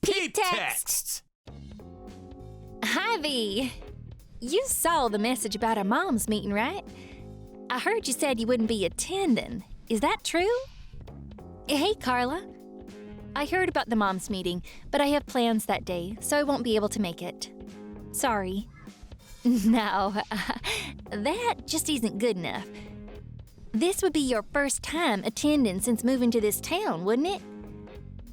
Peep Texts! Ivy, you saw the message about our mom's meeting, right? I heard you said you wouldn't be attending. Is that true? Hey, Carla. I heard about the mom's meeting, but I have plans that day, so I won't be able to make it. Sorry. No, that just isn't good enough. This would be your first time attending since moving to this town, wouldn't it?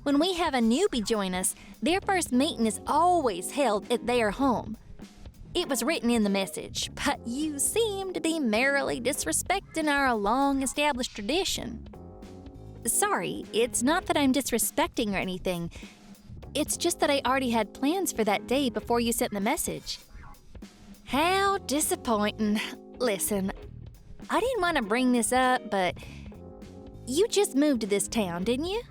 When we have a newbie join us, their first meeting is always held at their home. It was written in the message, but you seem to be merrily disrespecting our long-established tradition. Sorry, it's not that I'm disrespecting or anything. It's just that I already had plans for that day before you sent the message. How disappointing. Listen, I didn't want to bring this up, but you just moved to this town, didn't you?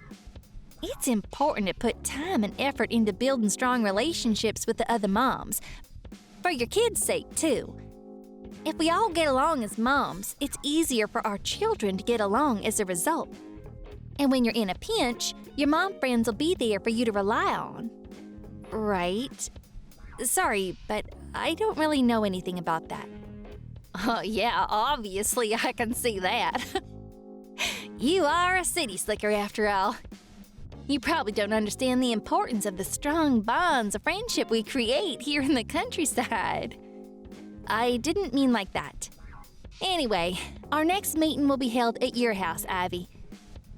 It's important to put time and effort into building strong relationships with the other moms. For your kids' sake, too. If we all get along as moms, it's easier for our children to get along as a result. And when you're in a pinch, your mom friends will be there for you to rely on. Right? Sorry, but I don't really know anything about that. Oh, yeah, obviously I can see that. You are a city slicker after all. You probably don't understand the importance of the strong bonds of friendship we create here in the countryside. I didn't mean like that. Anyway, our next meeting will be held at your house, Ivy.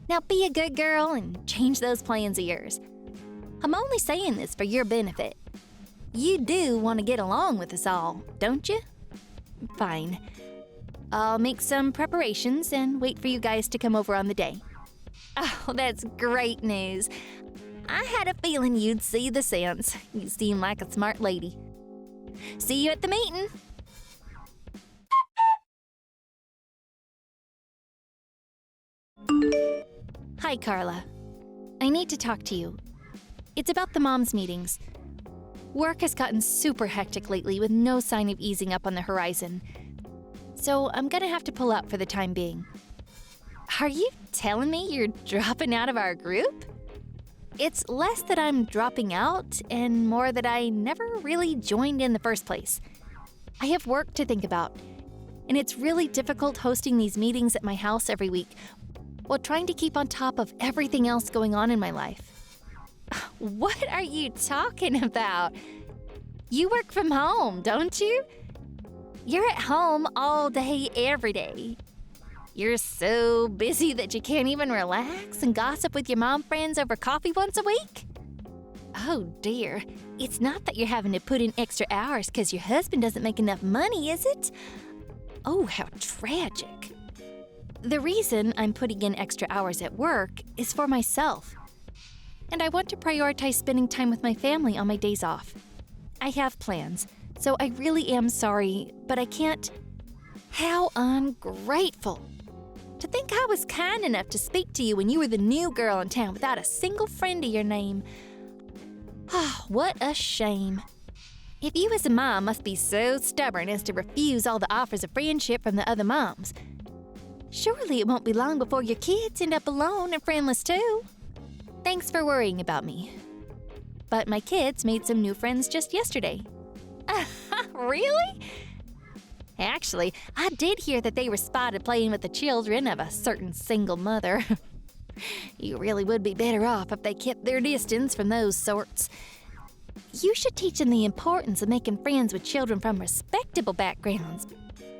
Now be a good girl and change those plans of yours. I'm only saying this for your benefit. You do want to get along with us all, don't you? Fine. I'll make some preparations and wait for you guys to come over on the day. Oh, that's great news. I had a feeling you'd see the sense. You seem like a smart lady. See you at the meeting. Hi, Carla. I need to talk to you. It's about the moms' meetings. Work has gotten super hectic lately with no sign of easing up on the horizon. So I'm gonna have to pull out for the time being. Are you telling me you're dropping out of our group? It's less that I'm dropping out and more that I never really joined in the first place. I have work to think about, and it's really difficult hosting these meetings at my house every week while trying to keep on top of everything else going on in my life. What are you talking about? You work from home, don't you? You're at home all day, every day. You're so busy that you can't even relax and gossip with your mom friends over coffee once a week? Oh dear, it's not that you're having to put in extra hours because your husband doesn't make enough money, is it? Oh, how tragic. The reason I'm putting in extra hours at work is for myself. And I want to prioritize spending time with my family on my days off. I have plans, so I really am sorry, but I can't. How ungrateful. To think I was kind enough to speak to you when you were the new girl in town without a single friend to your name. Ah, what a shame. If you as a mom must be so stubborn as to refuse all the offers of friendship from the other moms, surely it won't be long before your kids end up alone and friendless too. Thanks for worrying about me. But my kids made some new friends just yesterday. Really? Actually, I did hear that they were spotted playing with the children of a certain single mother. You really would be better off if they kept their distance from those sorts. You should teach them the importance of making friends with children from respectable backgrounds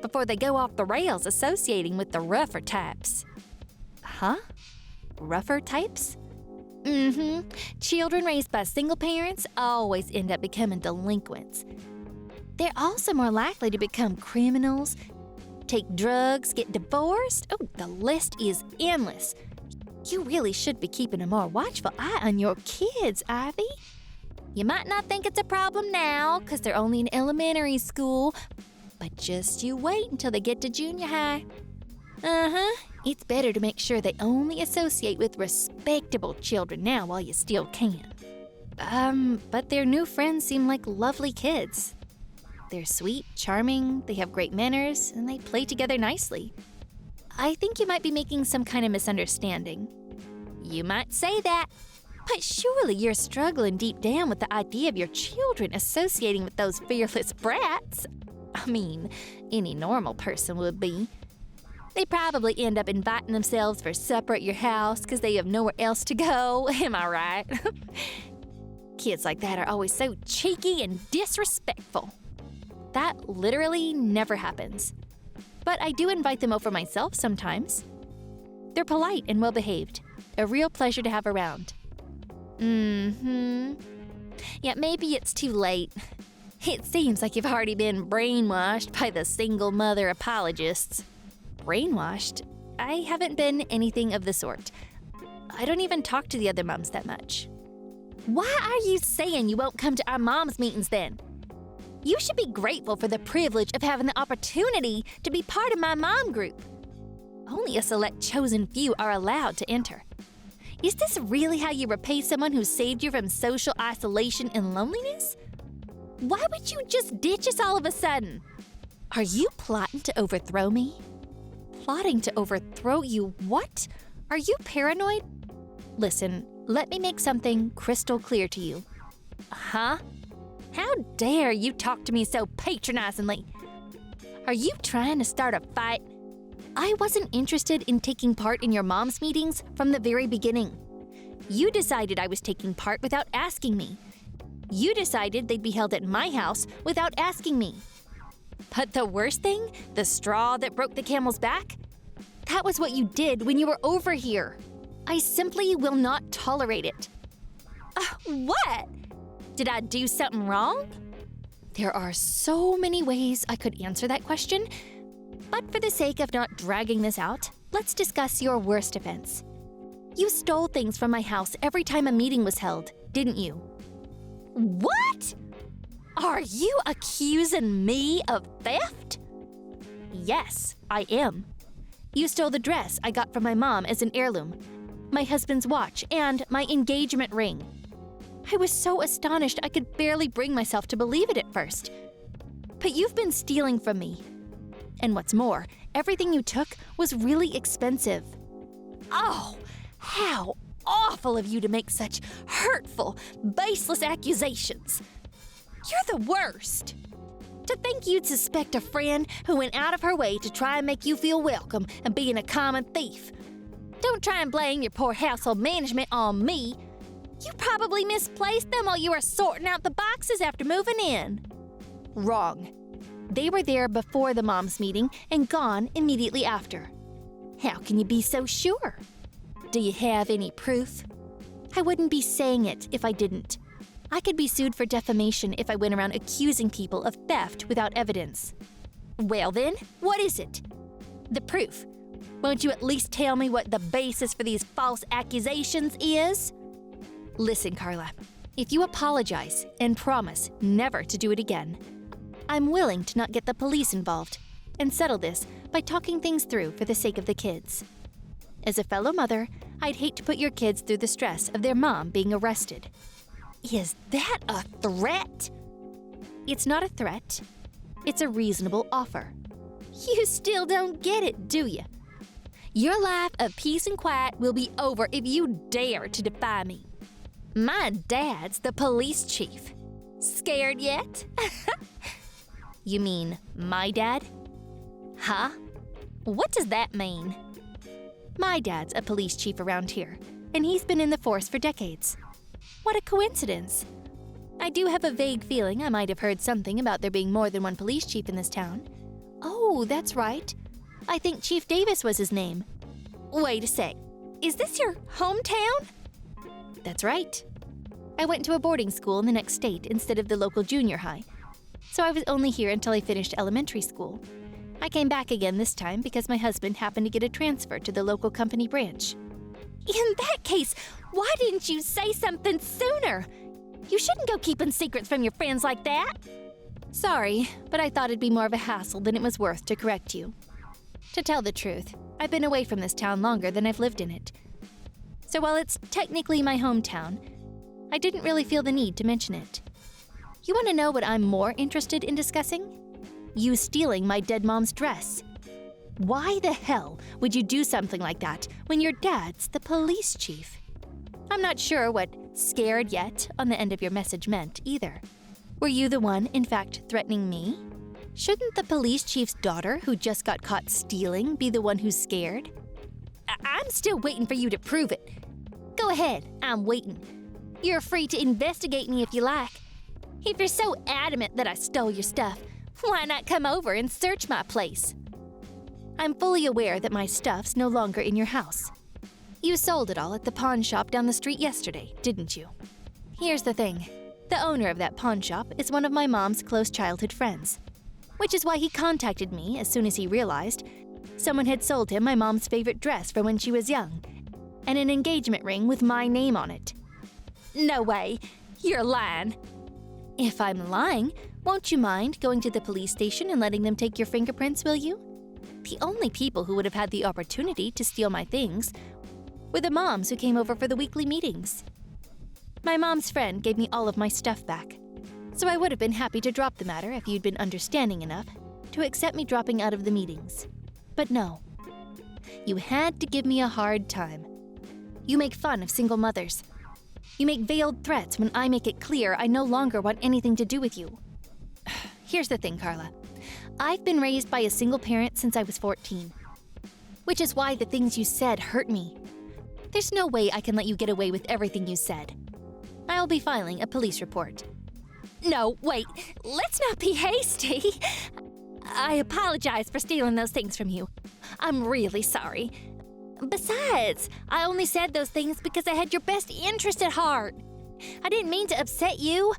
before they go off the rails associating with the rougher types. Huh? Rougher types? Mm-hmm. Children raised by single parents always end up becoming delinquents. They're also more likely to become criminals, take drugs, get divorced. Oh, the list is endless. You really should be keeping a more watchful eye on your kids, Ivy. You might not think it's a problem now because they're only in elementary school, but just you wait until they get to junior high. It's better to make sure they only associate with respectable children now while you still can. But their new friends seem like lovely kids. They're sweet, charming, they have great manners, and they play together nicely. I think you might be making some kind of misunderstanding. You might say that. But surely you're struggling deep down with the idea of your children associating with those fearless brats. I mean, any normal person would be. They probably end up inviting themselves for supper at your house because they have nowhere else to go. Am I right? Kids like that are always so cheeky and disrespectful. That literally never happens. But I do invite them over myself sometimes. They're polite and well-behaved. A real pleasure to have around. Yeah, maybe it's too late. It seems like you've already been brainwashed by the single mother apologists. Brainwashed? I haven't been anything of the sort. I don't even talk to the other moms that much. Why are you saying you won't come to our moms meetings then? You should be grateful for the privilege of having the opportunity to be part of my mom group. Only a select chosen few are allowed to enter. Is this really how you repay someone who saved you from social isolation and loneliness? Why would you just ditch us all of a sudden? Are you plotting to overthrow me? Plotting to overthrow you what? Are you paranoid? Listen, let me make something crystal clear to you. Huh? How dare you talk to me so patronizingly? Are you trying to start a fight? I wasn't interested in taking part in your mom's meetings from the very beginning. You decided I was taking part without asking me. You decided they'd be held at my house without asking me. But the worst thing, the straw that broke the camel's back, that was what you did when you were over here. I simply will not tolerate it. What? Did I do something wrong? There are so many ways I could answer that question, but for the sake of not dragging this out, let's discuss your worst offense. You stole things from my house every time a meeting was held, didn't you? What? Are you accusing me of theft? Yes, I am. You stole the dress I got from my mom as an heirloom, my husband's watch, and my engagement ring. I was so astonished I could barely bring myself to believe it at first. But you've been stealing from me. And what's more, everything you took was really expensive. Oh, how awful of you to make such hurtful, baseless accusations. You're the worst. To think you'd suspect a friend who went out of her way to try and make you feel welcome and being a common thief. Don't try and blame your poor household management on me. You probably misplaced them while you were sorting out the boxes after moving in. Wrong. They were there before the mom's meeting and gone immediately after. How can you be so sure? Do you have any proof? I wouldn't be saying it if I didn't. I could be sued for defamation if I went around accusing people of theft without evidence. Well then, what is it? The proof. Won't you at least tell me what the basis for these false accusations is? Listen, Carla, if you apologize and promise never to do it again, I'm willing to not get the police involved and settle this by talking things through for the sake of the kids. As a fellow mother, I'd hate to put your kids through the stress of their mom being arrested. Is that a threat? It's not a threat. It's a reasonable offer. You still don't get it, do you? Your life of peace and quiet will be over if you dare to defy me. My dad's the police chief. Scared yet? You mean my dad? Huh? What does that mean? My dad's a police chief around here, and he's been in the force for decades. What a coincidence. I do have a vague feeling I might have heard something about there being more than one police chief in this town. Oh, that's right. I think Chief Davis was his name. Wait a sec. Is this your hometown? That's right. I went to a boarding school in the next state instead of the local junior high, so I was only here until I finished elementary school. I came back again this time because my husband happened to get a transfer to the local company branch. In that case, why didn't you say something sooner? You shouldn't go keeping secrets from your friends like that. Sorry, but I thought it'd be more of a hassle than it was worth to correct you. To tell the truth, I've been away from this town longer than I've lived in it. So while it's technically my hometown, I didn't really feel the need to mention it. You want to know what I'm more interested in discussing? You stealing my dead mom's dress. Why the hell would you do something like that when your dad's the police chief? I'm not sure what "scared yet" on the end of your message meant either. Were you the one, in fact, threatening me? Shouldn't the police chief's daughter, who just got caught stealing, be the one who's scared? I'm still waiting for you to prove it. Go ahead, I'm waiting. You're free to investigate me if you like. If you're so adamant that I stole your stuff, why not come over and search my place? I'm fully aware that my stuff's no longer in your house. You sold it all at the pawn shop down the street yesterday, didn't you? Here's the thing. The owner of that pawn shop is one of my mom's close childhood friends, which is why he contacted me as soon as he realized someone had sold him my mom's favorite dress from when she was young, and an engagement ring with my name on it. No way! You're lying! If I'm lying, won't you mind going to the police station and letting them take your fingerprints, will you? The only people who would have had the opportunity to steal my things were the moms who came over for the weekly meetings. My mom's friend gave me all of my stuff back, so I would have been happy to drop the matter if you'd been understanding enough to accept me dropping out of the meetings. But no. You had to give me a hard time. You make fun of single mothers. You make veiled threats when I make it clear I no longer want anything to do with you. Here's the thing, Carla. I've been raised by a single parent since I was 14, which is why the things you said hurt me. There's no way I can let you get away with everything you said. I'll be filing a police report. No, wait, let's not be hasty. I apologize for stealing those things from you. I'm really sorry. Besides, I only said those things because I had your best interest at heart. I didn't mean to upset you.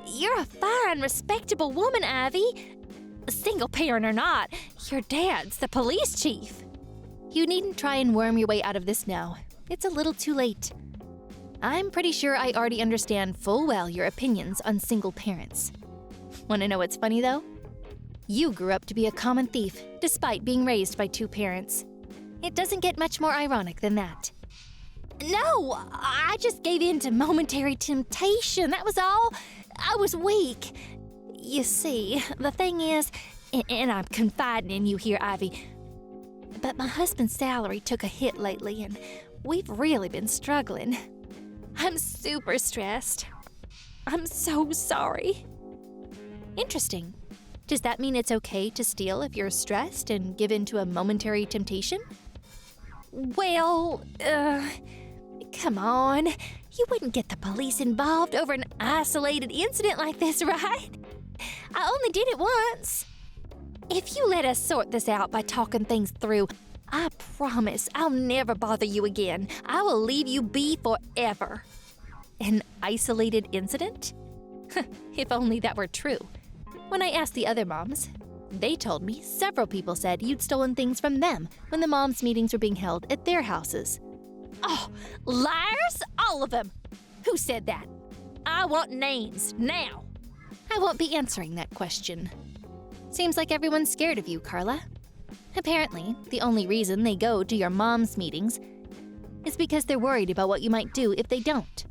You're a fine, respectable woman, Ivy. Single parent or not, your dad's the police chief. You needn't try and worm your way out of this now. It's a little too late. I'm pretty sure I already understand full well your opinions on single parents. Want to know what's funny, though? You grew up to be a common thief, despite being raised by two parents. It doesn't get much more ironic than that. No, I just gave in to momentary temptation, that was all. I was weak. You see, the thing is, and I'm confiding in you here, Ivy, but my husband's salary took a hit lately, and we've really been struggling. I'm super stressed. I'm so sorry. Interesting. Does that mean it's okay to steal if you're stressed and give in to a momentary temptation? Well, come on. You wouldn't get the police involved over an isolated incident like this, right? I only did it once. If you let us sort this out by talking things through, I promise I'll never bother you again. I will leave you be forever. An isolated incident? If only that were true. When I asked the other moms, they told me several people said you'd stolen things from them when the moms' meetings were being held at their houses. Oh, liars? All of them! Who said that? I want names, now! I won't be answering that question. Seems like everyone's scared of you, Carla. Apparently, the only reason they go to your mom's meetings is because they're worried about what you might do if they don't.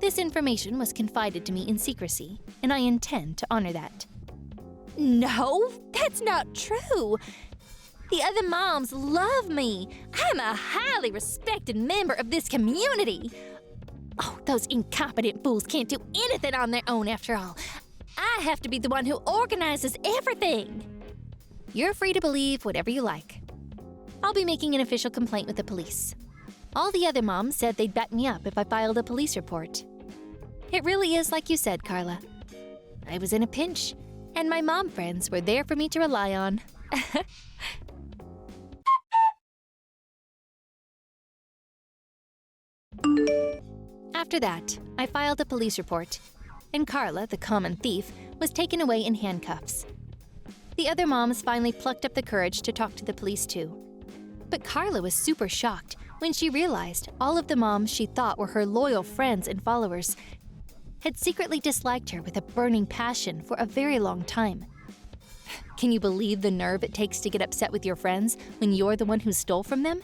This information was confided to me in secrecy, and I intend to honor that. No, that's not true. The other moms love me. I'm a highly respected member of this community. Oh, those incompetent fools can't do anything on their own after all. I have to be the one who organizes everything. You're free to believe whatever you like. I'll be making an official complaint with the police. All the other moms said they'd back me up if I filed a police report. It really is like you said, Carla. I was in a pinch, and my mom friends were there for me to rely on. After that, I filed a police report, and Carla, the common thief, was taken away in handcuffs. The other moms finally plucked up the courage to talk to the police too. But Carla was super shocked when she realized all of the moms she thought were her loyal friends and followers had secretly disliked her with a burning passion for a very long time. Can you believe the nerve it takes to get upset with your friends when you're the one who stole from them?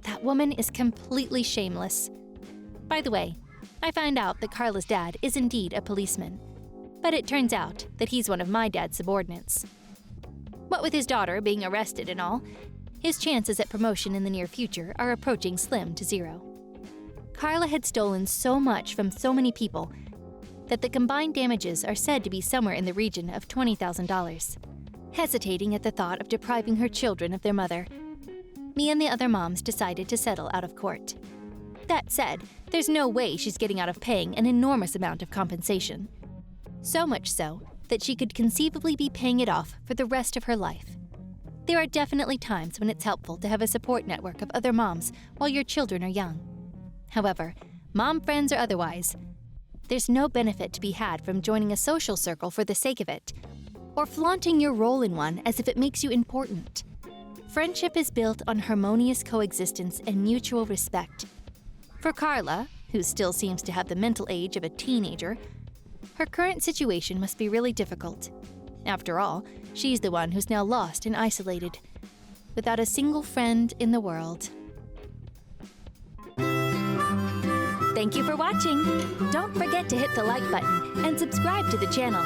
That woman is completely shameless. By the way, I find out that Carla's dad is indeed a policeman, but it turns out that he's one of my dad's subordinates. What with his daughter being arrested and all, his chances at promotion in the near future are approaching slim to zero. Carla had stolen so much from so many people that the combined damages are said to be somewhere in the region of $20,000. Hesitating at the thought of depriving her children of their mother, me and the other moms decided to settle out of court. That said, there's no way she's getting out of paying an enormous amount of compensation. So much so that she could conceivably be paying it off for the rest of her life. There are definitely times when it's helpful to have a support network of other moms while your children are young. However, mom friends or otherwise, there's no benefit to be had from joining a social circle for the sake of it, or flaunting your role in one as if it makes you important. Friendship is built on harmonious coexistence and mutual respect. For Carla, who still seems to have the mental age of a teenager, her current situation must be really difficult. After all, she's the one who's now lost and isolated, without a single friend in the world. Thank you for watching! Don't forget to hit the like button and subscribe to the channel.